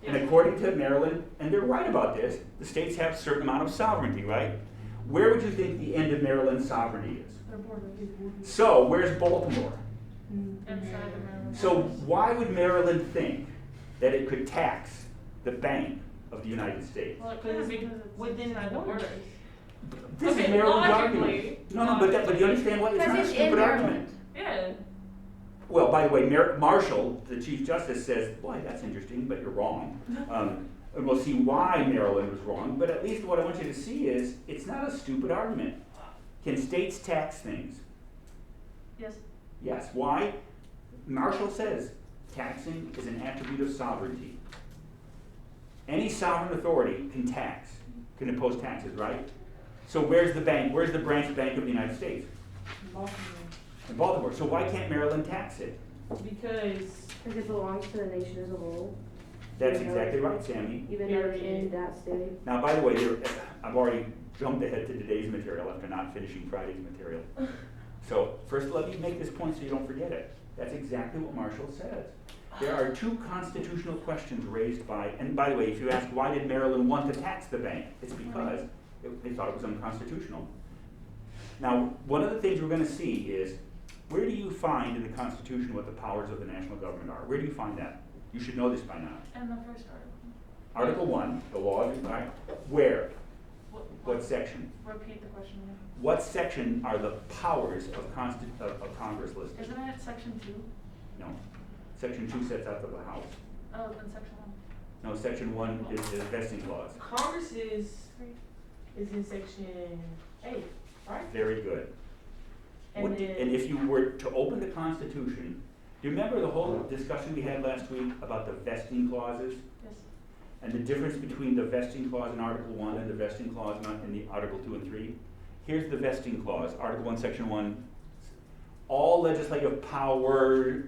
Speaker 1: And according to Maryland, and they're right about this, the states have a certain amount of sovereignty, right? Where would you think the end of Maryland's sovereignty is?
Speaker 2: Their border.
Speaker 1: So, where's Baltimore?
Speaker 3: Inside the Maryland.
Speaker 1: So why would Maryland think that it could tax the Bank of the United States?
Speaker 2: Well, because it's within the borders.
Speaker 1: This
Speaker 2: Okay,
Speaker 1: is Maryland's
Speaker 2: logically-
Speaker 1: argument. No, but you understand what? It's
Speaker 4: Because
Speaker 1: not a
Speaker 4: it's in
Speaker 1: stupid
Speaker 4: Maryland.
Speaker 1: argument.
Speaker 2: Yeah.
Speaker 1: Well, by the way, Marshall, the Chief Justice, says, boy, that's interesting, but you're wrong. And we'll see why Maryland was wrong, but at least what I want you to see is, it's not a stupid argument. Can states tax things?
Speaker 3: Yes.
Speaker 1: Yes. Why? Marshall says taxing is an attribute of sovereignty. Any sovereign authority can tax, can impose taxes, right? So where's the bank? Where's the branch bank of the United States? In Baltimore. So why can't Maryland tax it?
Speaker 2: Because
Speaker 4: Because it belongs to the nation as a whole,
Speaker 1: That's exactly right, Sammy.
Speaker 4: even though it's in that state.
Speaker 1: Now, by the way, I've already jumped ahead to today's material after not finishing Friday's material. So first let me make this point so you don't forget it. That's exactly what Marshall says. There are two constitutional questions raised by, and by the way, if you ask why did Maryland want to tax the bank, it's because they thought it was unconstitutional. Now, one of the things we're going to see is, where do you find in the Constitution what the powers of the national government are? Where do you find that? You should know this by now.
Speaker 3: And the first article.
Speaker 1: Article 1, the law of, right, where? What section?
Speaker 3: Repeat the question again.
Speaker 1: What section are the powers of Congress listed?
Speaker 3: Isn't it section 2?
Speaker 1: No. Section 2 sets out the House.
Speaker 3: Oh, then section 1.
Speaker 1: No, section 1 is the vesting clause.
Speaker 2: Congress is in section 8, right?
Speaker 1: Very good.
Speaker 2: And then
Speaker 1: And if you were to open the Constitution, do you remember the whole discussion we had last week about the vesting clauses?
Speaker 3: Yes.
Speaker 1: And the difference between the vesting clause in Article 1 and the vesting clause in the Article 2 and 3? Here's the vesting clause, Article 1, Section 1. All legislative powers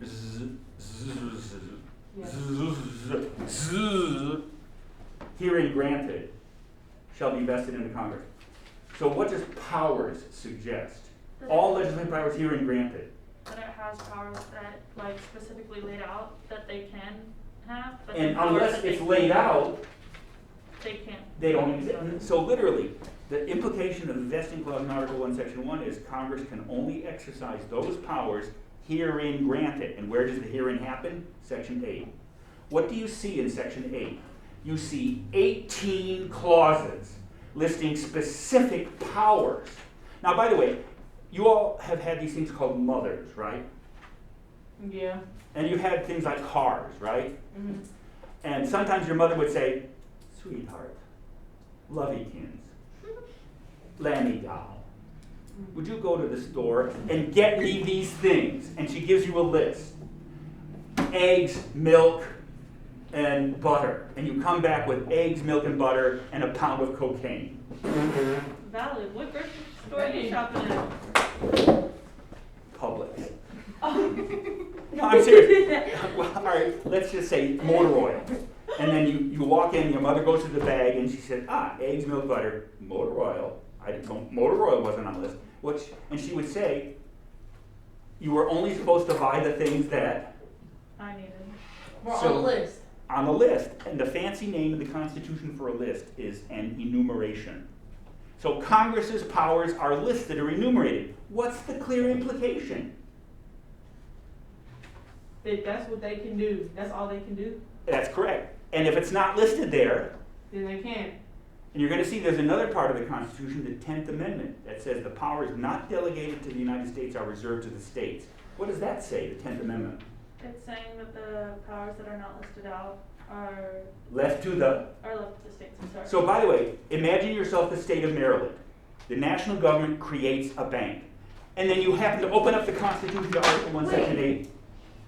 Speaker 1: herein granted shall be vested in the Congress. So what does powers suggest? All legislative powers herein granted.
Speaker 3: That it has powers that, like, specifically laid out that they can have, but
Speaker 1: And
Speaker 3: the powers
Speaker 1: unless
Speaker 3: that they
Speaker 1: it's laid out,
Speaker 3: they can't.
Speaker 1: they don't exist. So literally, the implication of the vesting clause in Article 1, Section 1 is Congress can only exercise those powers herein granted. And where does the herein happen? Section 8. What do you see in Section 8? You see 18 clauses listing specific powers. Now, by the way, you all have had these things called mothers, right?
Speaker 2: yeah.
Speaker 1: And you had things like cars, right?
Speaker 2: Mhm.
Speaker 1: And sometimes your mother would say, sweetheart, loveykins, lammy doll, would you go to the store and get me these things? And she gives you a list. Eggs, milk, and butter. And you come back with eggs, milk, and butter, and a pound of cocaine.
Speaker 3: Valid. What grocery store are you shopping at?
Speaker 1: Publix. No, I'm serious. Well, all right, let's just say motor oil. And then you walk in, your mother goes to the bag, and she said, eggs, milk, butter, motor oil. I didn't know motor oil wasn't on the list. And she would say, you were only supposed to buy the things that
Speaker 3: I needed.
Speaker 2: We're on
Speaker 1: So-
Speaker 2: the list.
Speaker 1: on the list. And the fancy name in the Constitution for a list is an enumeration. So Congress's powers are listed or enumerated. What's the clear implication?
Speaker 2: That's what they can do. That's all they can do.
Speaker 1: That's correct. And if it's not listed there,
Speaker 2: Then they can't.
Speaker 1: and you're going to see there's another part of the Constitution, the 10th Amendment, that says the powers not delegated to the United States are reserved to the states. What does that say, the 10th Amendment?
Speaker 3: It's saying that the powers that are not listed out are
Speaker 1: Left to the,
Speaker 3: left to the states, I'm sorry.
Speaker 1: so by the way, imagine yourself the state of Maryland. The national government creates a bank. And then you happen to open up the Constitution to Article 1, Section 8.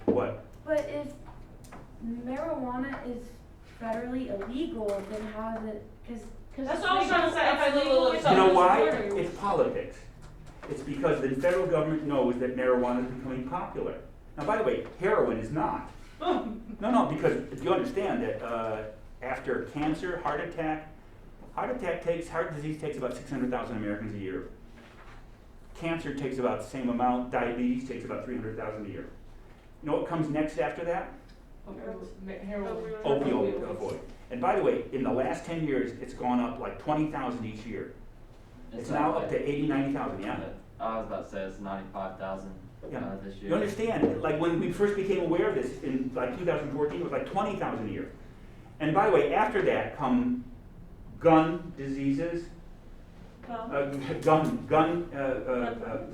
Speaker 1: What?
Speaker 4: But if marijuana is federally illegal, then how is it, cause.
Speaker 2: That's what I was trying to say. Okay, look.
Speaker 1: You know why? It's politics. It's because the federal government knows that marijuana is becoming popular. Now, by the way, heroin is not. No, because you understand that after cancer, heart disease takes about 600,000 Americans a year. Cancer takes about the same amount. Diabetes takes about 300,000 a year. You know what comes next after that? Opioid avoid. And by the way, in the last 10 years, it's gone up like 20,000 each year. It's now up to 80, 90,000, yeah.
Speaker 6: I was about to say it's 95,000
Speaker 1: Yeah.
Speaker 6: this year.
Speaker 1: You understand, like when we first became aware of this in like 2014, it was like 20,000 a year. And by the way, after that come gun diseases, gun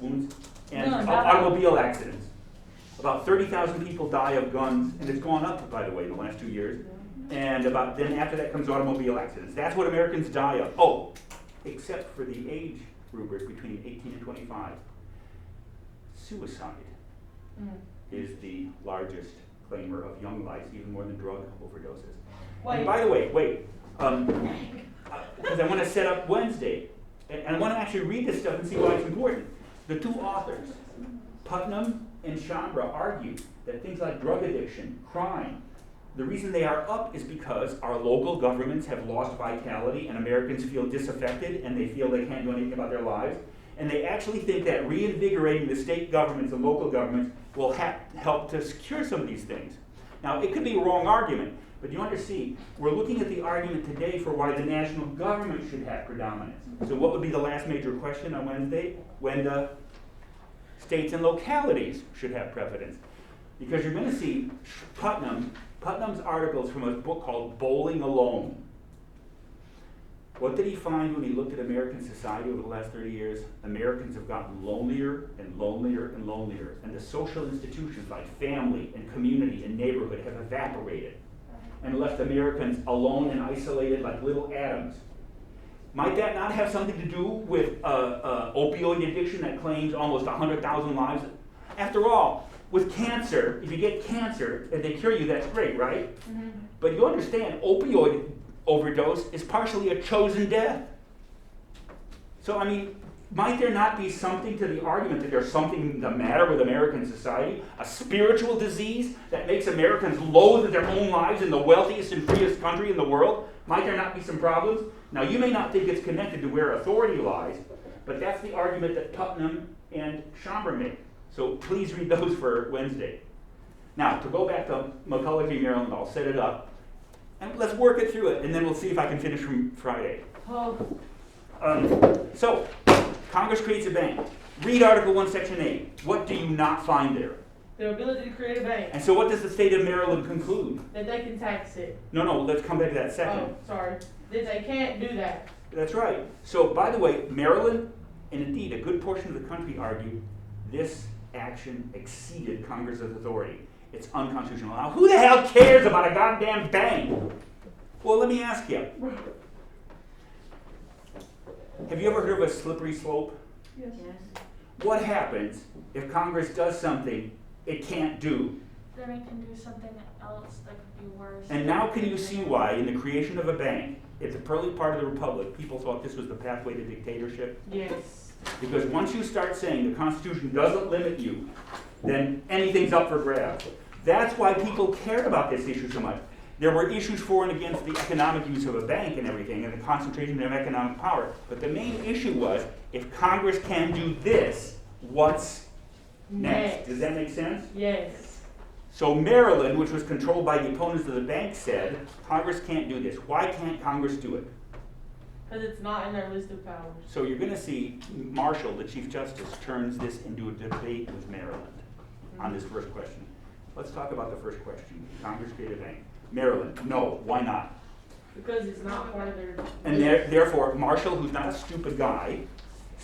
Speaker 1: wounds, and automobile accidents. About 30,000 people die of guns, and it's gone up, by the way, in the last 2 years. And then after that comes automobile accidents. That's what Americans die of. Oh, except for the age rubric between 18 and 25. Suicide is the largest claimer of young lives, even more than drug overdoses. And by the way, because I want to set up Wednesday, and I want to actually read this stuff and see why it's important. The two authors, Putnam and Chambra, argue that things like drug addiction, crime, the reason they are up is because our local governments have lost vitality and Americans feel disaffected and they feel they can't do anything about their lives. And they actually think that reinvigorating the state governments and local governments will help to secure some of these things. Now, it could be a wrong argument, but you understand, we're looking at the argument today for why the national government should have predominance. So what would be the last major question on Wednesday? When the states and localities should have precedence. Because you're going to see Putnam's articles from a book called Bowling Alone. What did he find when he looked at American society over the last 30 years? Americans have gotten lonelier and lonelier and lonelier. And the social institutions like family and community and neighborhood have evaporated and left Americans alone and isolated like little atoms. Might that not have something to do with opioid addiction that claims almost 100,000 lives? After all, with cancer, if you get cancer and they cure you, that's great, right? Mm-hmm. But you understand, opioid overdose is partially a chosen death. So, I mean, might there not be something to the argument that there's something the matter with American society? A spiritual disease that makes Americans loathe their own lives in the wealthiest and freest country in the world? Might there not be some problems? Now, you may not think it's connected to where authority lies, but that's the argument that Putnam and Chambra make. So please read those for Wednesday. Now, to go back to McCulloch v. Maryland, I'll set it up. And let's work it through it, and then we'll see if I can finish from Friday. So, Congress creates a bank. Read Article 1, Section 8. What do you not find there?
Speaker 2: The ability to create a bank.
Speaker 1: And so what does the state of Maryland conclude?
Speaker 2: That they can tax it.
Speaker 1: No, let's come back to that second.
Speaker 2: Oh, sorry. That they can't do that.
Speaker 1: That's right. So, by the way, Maryland, and indeed a good portion of the country argue, this action exceeded Congress's authority. It's unconstitutional. Now, who the hell cares about a goddamn bank? Well, let me ask you. Have you ever heard of a slippery slope?
Speaker 2: Yes.
Speaker 1: What happens if Congress does something it can't do?
Speaker 3: Then it can do something else that could be worse.
Speaker 1: And now can you see why, in the creation of a bank, it's the early part of the Republic, people thought this was the pathway to dictatorship?
Speaker 2: Yes.
Speaker 1: Because once you start saying the Constitution doesn't limit you, then anything's up for grabs. That's why people cared about this issue so much. There were issues for and against the economic use of a bank and everything, and the concentration of economic power. But the main issue was, if Congress can do this, what's next? Does that make sense?
Speaker 2: Yes.
Speaker 1: So Maryland, which was controlled by the opponents of the bank, said, Congress can't do this. Why can't Congress do it?
Speaker 2: Because it's not in their list of powers.
Speaker 1: So you're going to see Marshall, the Chief Justice, turns this into a debate with Maryland on this first question. Let's talk about the first question. Congress create a bank. Maryland, no. Why not?
Speaker 2: Because it's not part of their...
Speaker 1: And therefore, Marshall, who's not a stupid guy,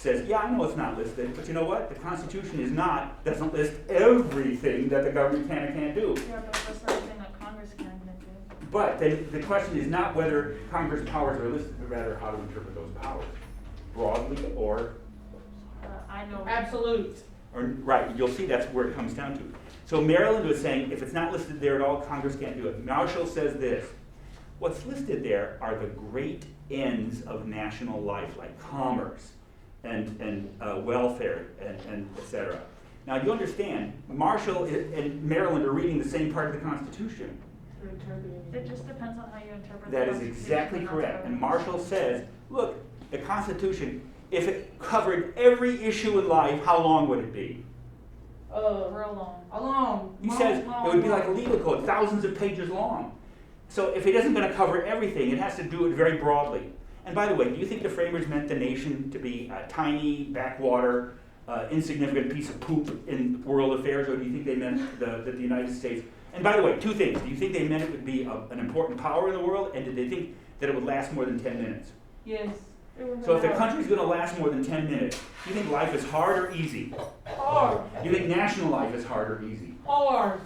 Speaker 1: says, yeah, I know it's not listed, but you know what? The Constitution doesn't list everything that the government can and can't do.
Speaker 3: Yeah, but that's everything that Congress can and do.
Speaker 1: But then the question is not whether Congress powers are listed, but rather how to interpret those powers, broadly or
Speaker 3: I know.
Speaker 2: Absolute.
Speaker 1: right. You'll see that's where it comes down to. So Maryland was saying if it's not listed there at all, Congress can't do it. Marshall says this: what's listed there are the great ends of national life, like commerce and welfare and et cetera. Now you understand, Marshall and Maryland are reading the same part of the Constitution.
Speaker 3: It just depends on how you interpret
Speaker 1: That
Speaker 3: the
Speaker 1: is
Speaker 3: Constitution.
Speaker 1: exactly
Speaker 3: That's
Speaker 1: correct.
Speaker 3: what
Speaker 1: And
Speaker 3: it
Speaker 1: Marshall says, look, the Constitution, if it covered every issue in life, how long would it be?
Speaker 3: Real long.
Speaker 2: Along.
Speaker 1: He says it would be like a legal code, thousands of pages long. So if it isn't going to cover everything, it has to do it very broadly. And by the way, do you think the framers meant the nation to be a tiny, backwater, insignificant piece of poop in world affairs, or do you think they meant that the United States? And by the way, two things. Do you think they meant it would be an important power in the world, and did they think that it would last more than 10 minutes?
Speaker 2: Yes.
Speaker 1: So if the country's going to last more than 10 minutes, do you think life is hard or easy?
Speaker 2: Hard.
Speaker 1: Do you think national life is hard or easy?
Speaker 2: Hard.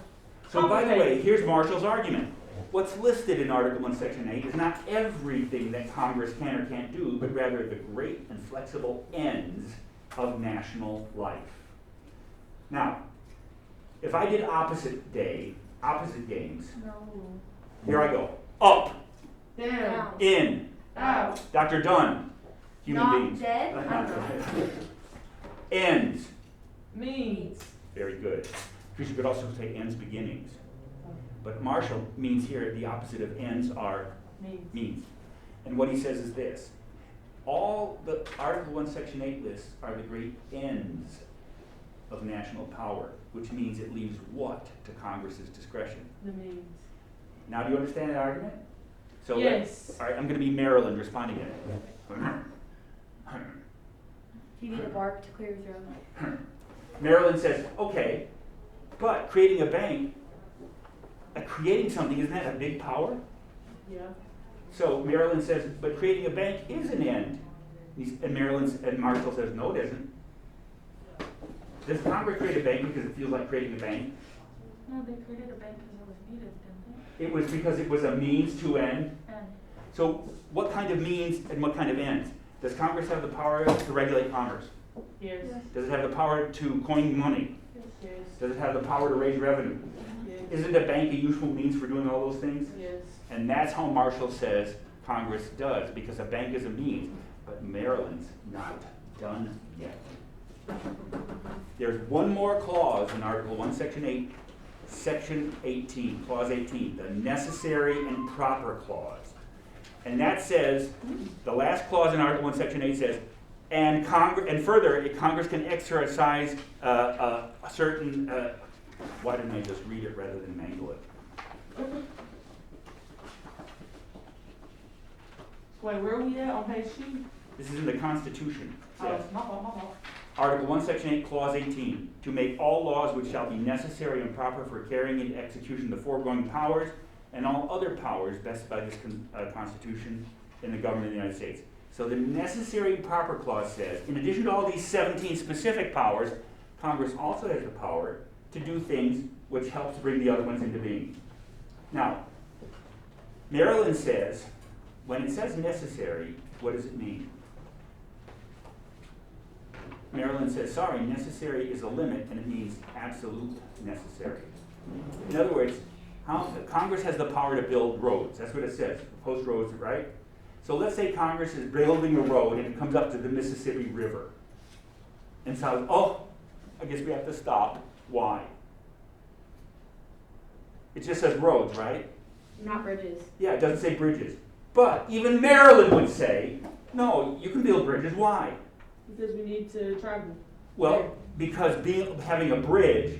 Speaker 1: So by the way, here's Marshall's argument. What's listed in Article 1, Section 8 is not everything that Congress can or can't do, but rather the great and flexible ends of national life. Now, if I did opposite games,
Speaker 2: No.
Speaker 1: here I go. Up,
Speaker 2: Down.
Speaker 1: in,
Speaker 2: Out.
Speaker 1: Dr. Dunn, human
Speaker 4: Not
Speaker 1: beings.
Speaker 4: dead? I don't know.
Speaker 1: Ends,
Speaker 2: Means.
Speaker 1: very good. Because you could also say ends, beginnings. But Marshall means here the opposite of ends are
Speaker 2: Means.
Speaker 1: means. And what he says is this: all the Article 1, Section 8 lists are the great ends of national power, which means it leaves what to Congress's discretion.
Speaker 2: The means.
Speaker 1: Now, do you understand that argument? So
Speaker 2: Yes.
Speaker 1: all right, I'm going to be Maryland responding to it.
Speaker 4: Do you need a bark to clear your throat?
Speaker 1: Maryland says, okay, but creating a bank, creating something, isn't that a big power?
Speaker 2: Yeah.
Speaker 1: So Maryland says, but creating a bank is an end. And Marshall says, no, it isn't. Does Congress create a bank because it feels like creating a bank?
Speaker 3: No, they created a bank because it was needed, didn't they?
Speaker 1: It was because it was a means to end.
Speaker 3: And
Speaker 1: So what kind of means and what kind of ends? Does Congress have the power to regulate commerce?
Speaker 2: Yes.
Speaker 1: Does it have the power to coin money?
Speaker 2: Yes.
Speaker 1: Does it have the power to raise revenue?
Speaker 2: Yes.
Speaker 1: Isn't a bank a useful means for doing all those things?
Speaker 2: Yes.
Speaker 1: And that's how Marshall says Congress does, because a bank is a means. But Maryland's not done yet. There's one more clause in Article 1, Section 8, Section 18, Clause 18, the necessary and proper clause. And that says, the last clause in Article 1, Section 8 says, and further, Congress can exercise a certain, why didn't I just read it rather than mangle it?
Speaker 2: Wait, where are we at on page 2?
Speaker 1: This is in the Constitution. It
Speaker 2: Oh,
Speaker 1: says,
Speaker 2: my fault.
Speaker 1: Article 1, Section 8, Clause 18, to make all laws which shall be necessary and proper for carrying into execution the foregoing powers and all other powers vested by this Constitution in the government of the United States. So the necessary and proper clause says, in addition to all these 17 specific powers, Congress also has the power to do things which helps bring the other ones into being. Now, Maryland says, when it says necessary, what does it mean? Maryland says, sorry, necessary is a limit, and it means absolute necessary. In other words, Congress has the power to build roads. That's what it says, post roads, right? So let's say Congress is building a road and it comes up to the Mississippi River. And says, oh, I guess we have to stop. Why? It just says roads, right?
Speaker 4: Not bridges.
Speaker 1: Yeah, it doesn't say bridges. But even Maryland would say, no, you can build bridges. Why?
Speaker 2: Because we need to travel.
Speaker 1: Well, because having a bridge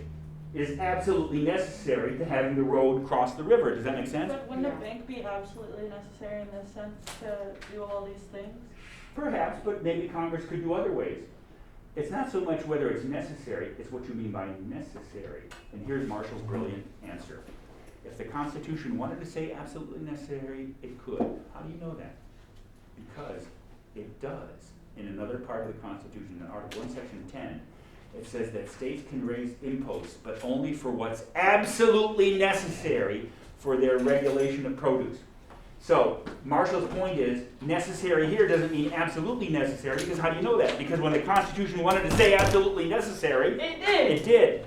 Speaker 1: is absolutely necessary to having the road cross the river. Does that make sense?
Speaker 3: But wouldn't
Speaker 4: Yeah.
Speaker 3: a bank be absolutely necessary in this sense to do all these things?
Speaker 1: Perhaps, but maybe Congress could do other ways. It's not so much whether it's necessary, it's what you mean by necessary. And here's Marshall's brilliant answer. If the Constitution wanted to say absolutely necessary, it could. How do you know that? Because it does. in another part of the Constitution, in Article 1, Section 10, it says that states can raise imposts, but only for what's absolutely necessary for their regulation of produce. So, Marshall's point is, necessary here doesn't mean absolutely necessary, because how do you know that? Because when the Constitution wanted to say absolutely necessary,
Speaker 2: It did.
Speaker 1: it did.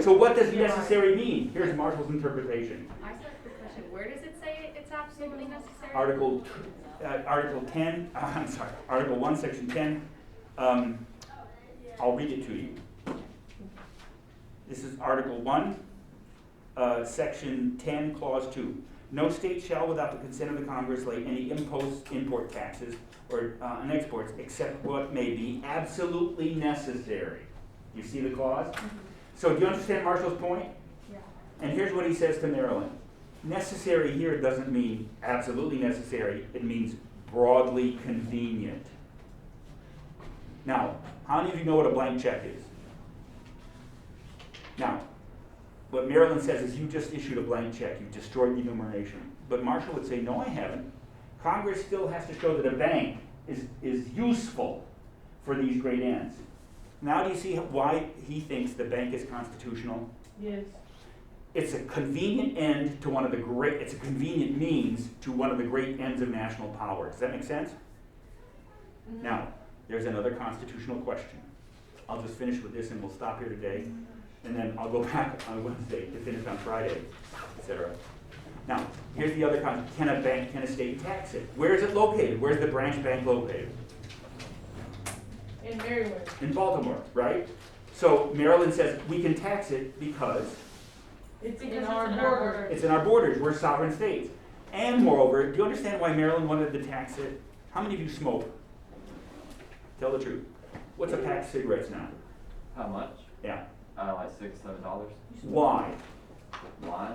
Speaker 1: So what does necessary mean? Here's Marshall's interpretation.
Speaker 5: I just have a quick question. Where does it say it's absolutely necessary?
Speaker 1: Article 10, Article 1, Section 10. I'll read it to you. This is Article 1, Section 10, Clause 2. No state shall, without the consent of the Congress, lay any imposts, import taxes, or on exports, except what may be absolutely necessary. You see the clause? So do you understand Marshall's point?
Speaker 5: Yeah.
Speaker 1: And here's what he says to Maryland. Necessary here doesn't mean absolutely necessary. It means broadly convenient. Now, how many of you know what a blank check is? Now, what Maryland says is you just issued a blank check. You've destroyed the enumeration. But Marshall would say, no, I haven't. Congress still has to show that a bank is useful for these great ends. Now do you see why he thinks the bank is constitutional?
Speaker 2: Yes.
Speaker 1: It's a convenient end to one of the great, it's a convenient means to one of the great ends of national power. Does that make sense? Now, there's another constitutional question. I'll just finish with this and we'll stop here today. And then I'll go back on Wednesday to finish on Friday, etc. Now, here's the other question. Can a state tax it? Where is it located? Where's the branch bank located?
Speaker 2: In Maryland.
Speaker 1: In Baltimore, right? So Maryland says we can tax it because
Speaker 2: It's in
Speaker 3: Because
Speaker 2: our
Speaker 3: it's in our
Speaker 2: border.
Speaker 3: border.
Speaker 1: it's in our borders. We're sovereign states. And moreover, do you understand why Maryland wanted to tax it? How many of you smoke? Tell the truth. What's a pack of cigarettes now?
Speaker 6: How much?
Speaker 1: Yeah.
Speaker 6: Like $6, $7.
Speaker 1: Why?
Speaker 6: Why?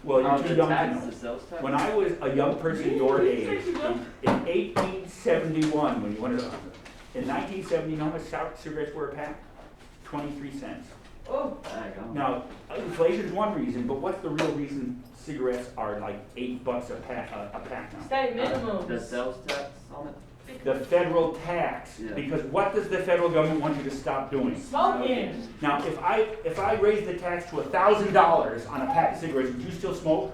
Speaker 1: Well, you're
Speaker 6: How
Speaker 1: too
Speaker 6: the
Speaker 1: young to
Speaker 6: tax,
Speaker 1: know.
Speaker 6: the sales tax?
Speaker 1: When I was a young person your age, in 1871, when you wanted to, in 1970, you know how much cigarettes were a pack? 23 cents.
Speaker 2: Oh,
Speaker 6: There you go.
Speaker 1: Now, inflation's one reason, but what's the real reason cigarettes are like $8 a pack now?
Speaker 2: state minimum.
Speaker 6: The sales tax on it?
Speaker 1: The federal tax,
Speaker 6: Yeah.
Speaker 1: because what does the federal government want you to stop doing?
Speaker 2: Smoking.
Speaker 1: Now, if I raise the tax to $1,000 on a pack of cigarettes, would you still smoke?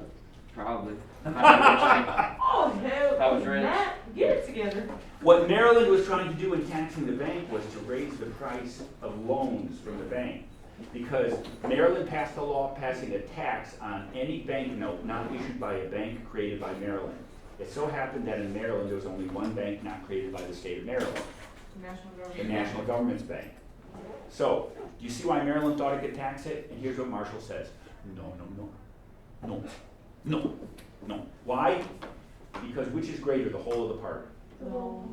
Speaker 6: Probably.
Speaker 2: Oh, hell.
Speaker 6: That was rich.
Speaker 2: Matt, get it together.
Speaker 1: What Maryland was trying to do in taxing the bank was to raise the price of loans from the bank. Because Maryland passed a law passing a tax on any banknote not issued by a bank created by Maryland. It so happened that in Maryland there was only one bank not created by the state of Maryland,
Speaker 2: National
Speaker 1: the
Speaker 2: government.
Speaker 1: national government's bank. So, do you see why Maryland thought it could tax it? And here's what Marshall says. No. Why? Because which is greater, the whole of the part?
Speaker 2: No.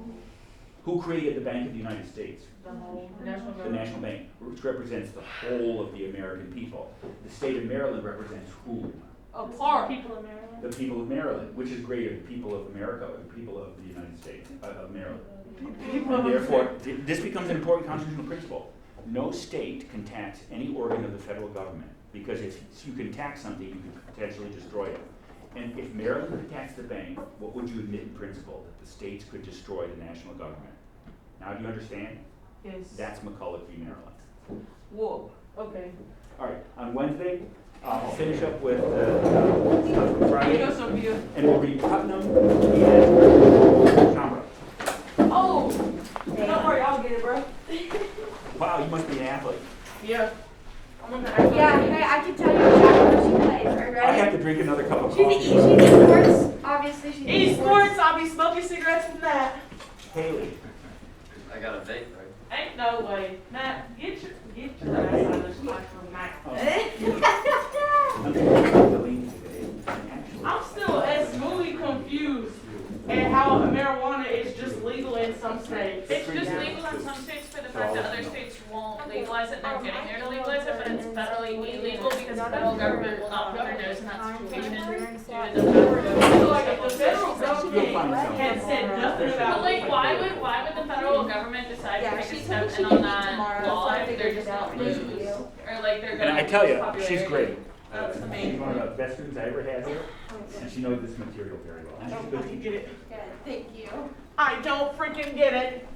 Speaker 1: Who created the Bank of the United States?
Speaker 2: The whole national
Speaker 1: The
Speaker 2: government.
Speaker 1: national bank, which represents the whole of the American people. The state of Maryland represents who?
Speaker 2: A part.
Speaker 3: People in Maryland.
Speaker 1: The people of Maryland, which is greater, the people of America or the people of the United States, of Maryland. And therefore, this becomes an important constitutional principle. No state can tax any organ of the federal government, because if you can tax something, you can potentially destroy it. And if Maryland could tax the bank, what would you admit in principle? That the states could destroy the national government. Now, do you understand?
Speaker 2: Yes.
Speaker 1: That's McCulloch v. Maryland.
Speaker 2: Whoa. Okay.
Speaker 1: All right, on Wednesday, I'll finish up with stuff from
Speaker 2: You
Speaker 1: Friday,
Speaker 2: know, Sophia.
Speaker 1: and we'll read Putnam and Chambra.
Speaker 2: Oh. Don't worry, I'll get it, bro.
Speaker 1: Wow, you must be an athlete.
Speaker 2: Yeah. I'm gonna ask
Speaker 5: Yeah, hey, I can tell you exactly what she plays. Are you
Speaker 1: I have
Speaker 5: ready?
Speaker 1: to drink another cup of
Speaker 5: She's
Speaker 1: coffee.
Speaker 5: sports. Obviously, she's
Speaker 2: Eat sports, I'll be smoking cigarettes from that.
Speaker 1: Haley.
Speaker 6: I got a vape, right?
Speaker 2: Ain't no way. Matt, get your ass out of this classroom, Matt.
Speaker 1: I'm Delaney today, and actually,
Speaker 2: I'm still smoothly confused at how marijuana is just legal in some states.
Speaker 3: It's just legal in some states for the fact that other states won't legalize it, they're getting there to legalize it, but it's federally illegal because the federal government will not put their nose in that situation due to the
Speaker 2: So like if the federal
Speaker 1: You'll
Speaker 2: government
Speaker 1: find something.
Speaker 2: had said nothing
Speaker 3: But
Speaker 2: about
Speaker 3: like, why would the federal government decide to take a step in on that law if they're just gonna lose? Or like they're
Speaker 1: and
Speaker 3: gonna
Speaker 1: I tell
Speaker 3: lose
Speaker 1: you, she's
Speaker 3: popularity?
Speaker 1: great.
Speaker 2: That's
Speaker 1: She's
Speaker 2: amazing.
Speaker 1: one of the best students I ever had here, and she knows this material very well. And she's a good teacher.
Speaker 2: Get it.
Speaker 4: Good, thank you.
Speaker 2: I don't freaking get it.